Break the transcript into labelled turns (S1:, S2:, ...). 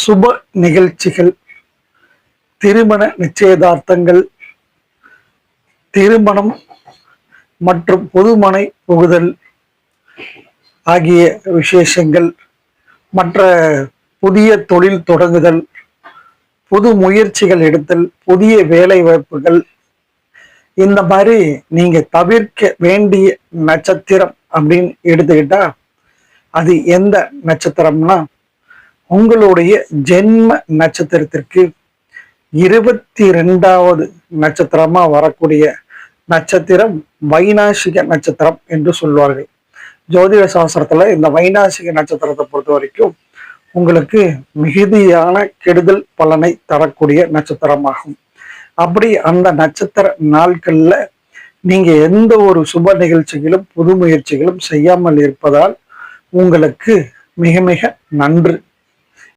S1: சுப நிகழ்ச்சிகள், திருமண நிச்சயதார்த்தங்கள், திருமணம் மற்றும் பொதுமனை புகுதல் ஆகிய விசேஷங்கள், மற்ற புதிய தொழில் தொடங்குதல், புது முயற்சிகள் எடுத்தல், புதிய வேலை வாய்ப்புகள், இந்த மாதிரி நீங்க தவிர்க்க வேண்டிய நட்சத்திரம் அப்படின்னு எடுத்துக்கிட்டா அது எந்த நட்சத்திரம்னா உங்களுடைய ஜென்ம நட்சத்திரத்திற்கு 22வது நட்சத்திரமா வரக்கூடிய நட்சத்திரம் வைநாசிக நட்சத்திரம் என்று சொல்வார்கள். ஜோதிட சாஸ்திரத்துல இந்த வைநாசிக நட்சத்திரத்தை பொறுத்த வரைக்கும் உங்களுக்கு மிகுதியான கெடுதல் பலனை தரக்கூடிய நட்சத்திரமாகும். அப்படி அந்த நட்சத்திர நாட்கள்ல நீங்க எந்த ஒரு சுப நிகழ்ச்சிகளும் புது முயற்சிகளும் செய்யாமல் இருப்பதால் உங்களுக்கு மிக மிக நன்று.